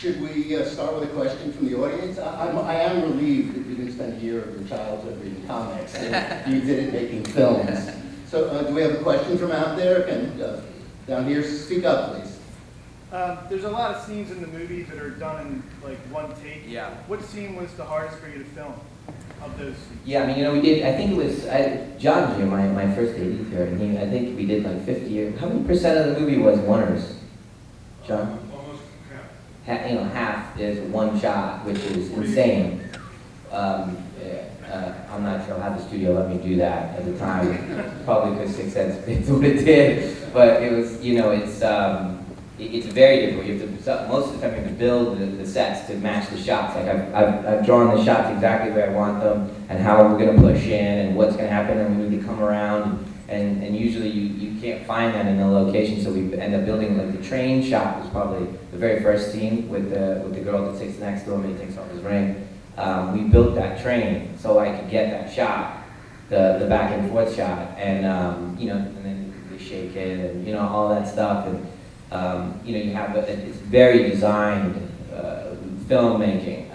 Should we start with a question from the audience? I am relieved that you didn't spend a year of your childhood reading comics and you did it making films. So do we have a question from out there? Can down here speak up, please? There's a lot of scenes in the movie that are done in like one take. Yeah. What scene was the hardest for you to film of those scenes? Yeah, I mean, we did, I think it was, John here, my first AD here, and I think we did like 50 or, how many percent of the movie was oneers? John? Almost half. Half is one shot, which is insane. I'm not sure how the studio let me do that at the time. Probably because 6 Cents did what it did. But it was, it's very difficult. You have to, most of the time you have to build the sets to match the shots. Like I've drawn the shots exactly where I want them and how we're going to push in and what's going to happen and we need to come around. And usually you can't find that in the location, so we end up building, like the train shot was probably the very first scene with the girl that sits next to him and he takes off his ring. We built that train so I could get that shot, the back and forth shot, and and then we shake it and all that stuff, and you have it's very designed filmmaking,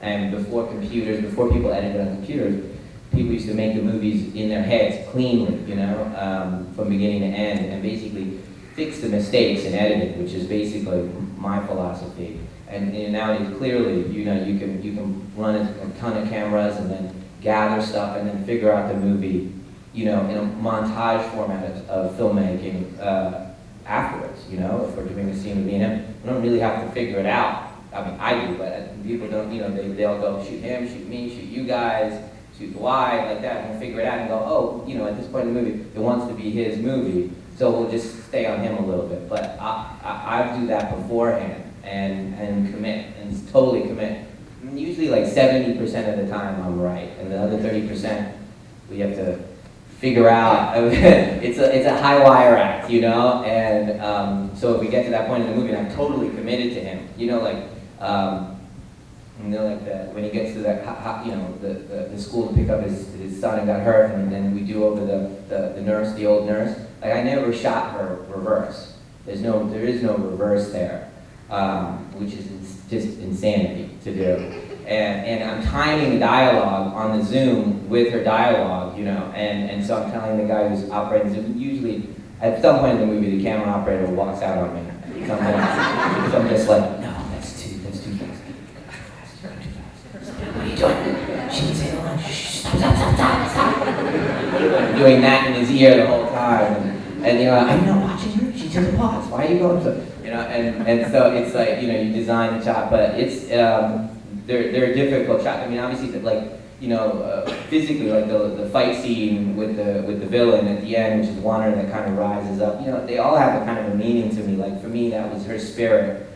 and before computers, before people edited on computers, people used to make the movies in their heads cleanly, from beginning to end, and basically fix the mistakes in editing, which is basically my philosophy. And nowadays, clearly, you can run a ton of cameras and then gather stuff and then figure out the movie, in a montage format of filmmaking afterwards. If we're doing a scene with me and him, we don't really have to figure it out. I mean, I do, but people don't. They'll go shoot him, shoot me, shoot you guys, shoot the Y, like that, and we'll figure it out and go, oh, at this point in the movie, it wants to be his movie, so we'll just stay on him a little bit. But I do that beforehand. And commit, and totally commit. And usually like 70% of the time I'm right, and the other 30% we have to figure out. It's a high wire act, and so if we get to that point in the movie and I'm totally committed to him, when he gets to the school to pick up his son and got hurt, and then we do over the nurse, the old nurse, like I never shot her reverse. There is no reverse there. Which is just insanity to do. And I'm timing the dialogue on the Zoom with her dialogue, and so I'm telling the guy who's operating the Zoom, usually at some point in the movie the camera operator walks out on me. So I'm just like, no, that's too fast. Too fast. What are you doing? She didn't say the line. Stop. Doing that in his ear the whole time. And I'm not watching her, she took a pause. Why are you going so? And so it's like, you design the shot, but it's, they're difficult shots. I mean, obviously, physically, like the fight scene with the villain at the end, which is Warner that kind of rises up, they all have a kind of a meaning to me. Like, for me, that was her spirit.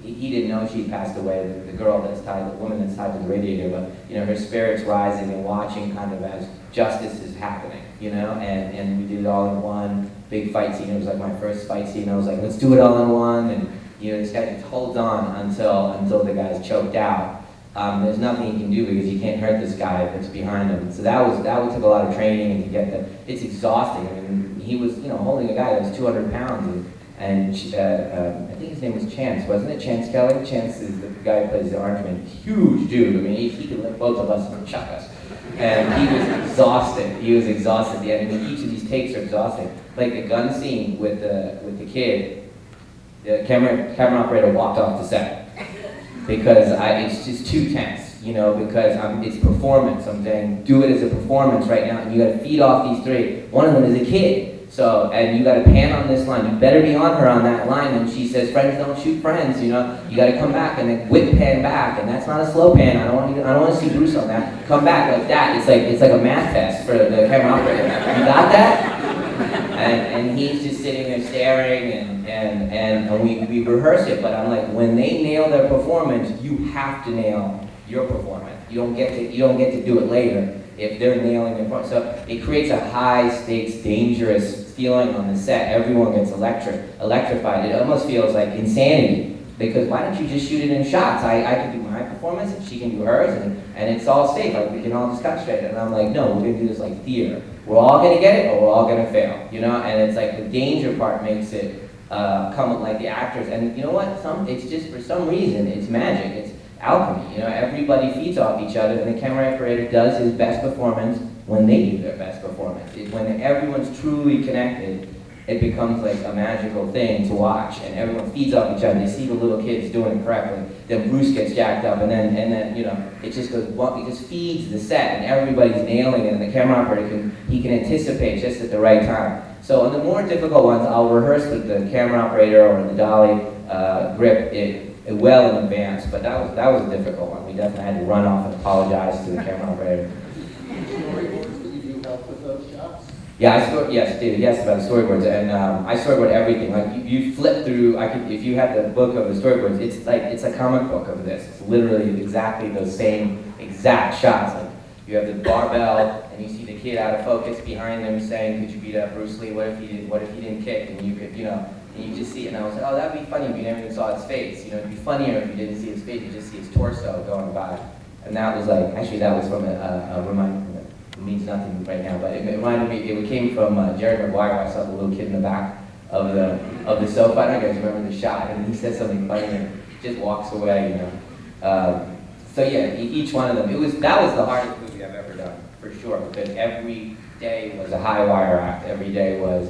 He didn't know she'd passed away, the girl that's tied, the woman that's tied to the radiator, but, her spirit's rising and watching kind of as justice is happening, and we did it all in one big fight scene. It was like my first fight scene. I was like, let's do it all in one, and, this guy just holds on until the guy's choked out. There's nothing he can do because he can't hurt this guy that's behind him. So that took a lot of training, and to get that, it's exhausting. I mean, he was, holding a guy that was 200 pounds, and I think his name was Chance, wasn't it? Chance Kelly? Chance is the guy who plays the Orange Man. Huge dude. I mean, he could lift both of us and chuck us. And he was exhausted. He was exhausted at the end. I mean, each of these takes are exhausting. Like the gun scene with the kid, the camera operator walked off the set because it's just too tense, because it's performance. I'm saying, do it as a performance right now, and you got to feed off these three. One of them is a kid. So, and you got to pan on this line. You better be on her on that line when she says, "Friends don't shoot friends." You got to come back and then whip pan back, and that's not a slow pan. I don't want to see Bruce on that. Come back like that. It's like a math test for the camera operator. You got that? And he's just sitting there staring, and we rehearse it. But I'm like, when they nail their performance, you have to nail your performance. You don't get to do it later if they're nailing their performance. So it creates a high stakes, dangerous feeling on the set. Everyone gets electrified. It almost feels like insanity, because why don't you just shoot it in shots? I can do my performance and she can do hers, and it's all safe. Like, we can all just concentrate. And I'm like, no, we're gonna do this like theater. We're all gonna get it, or we're all gonna fail. And it's like the danger part makes it come like the actors, and you know what? It's just for some reason it's magic. It's alchemy. You know, everybody feeds off each other, and the camera operator does his best performance when they do their best performance. When everyone's truly connected, it becomes like a magical thing to watch, and everyone feeds off each other. They see the little kids doing it correctly. Then Bruce gets jacked up, and then you know, it just goes. It just feeds the set, and everybody's nailing it. And the camera operator can anticipate just at the right time. So on the more difficult ones, I'll rehearse with the camera operator or the dolly grip it well in advance. But that was a difficult one. We definitely had to run off and apologize to the camera operator. Storyboards, did you help with those shots? Yeah, yes, David, yes, about the storyboards, and I storyboard everything. Like you flip through, if you have the book of the storyboards, it's a comic book of this. It's literally exactly those same exact shots. Like you have the barbell, and you see the kid out of focus behind them saying, "Could you beat up Bruce Lee? What if he didn't kick?" And you could, you know, and you just see it. And I was like, "Oh, that'd be funny if you never even saw his face. You know, it'd be funnier if you didn't see his face. You just see his torso going by." And that was like, actually, that was from a reminder. It means nothing right now, but it reminded me. It came from Jerry Maguire. I saw the little kid in the back of the sofa. I don't know if you guys remember the shot, and he said something funny and just walks away. You know. So yeah, each one of them. That was the hardest movie I've ever done for sure, because every day was a high wire act. Every day was,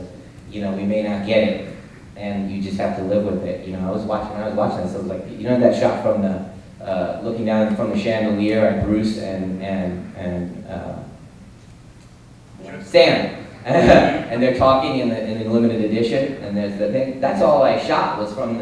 you know, we may not get it, and you just have to live with it. You know, when I was watching this, I was like, you know, that shot from the looking down from the chandelier at Bruce and Stan, and they're talking in the limited edition, and there's the thing. That's all I shot was from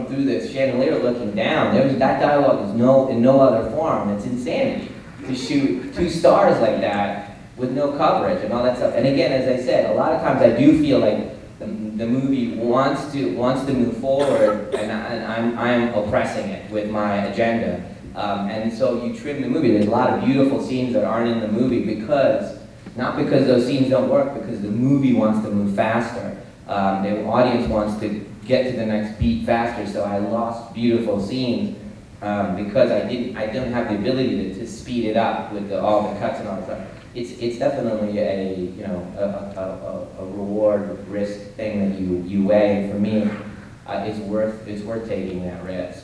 through the chandelier looking down. That dialogue is in no other form. It's insanity to shoot 2 stars like that with no coverage and all that stuff. And again, as I said, a lot of times I do feel like the movie wants to move forward, and I'm oppressing it with my agenda. And so you trim the movie. There's a lot of beautiful scenes that aren't in the movie not because those scenes don't work, because the movie wants to move faster. The audience wants to get to the next beat faster, so I lost beautiful scenes because I don't have the ability to speed it up with all the cuts and all that stuff. It's definitely a reward risk thing that you weigh, and for me, it's worth taking that risk.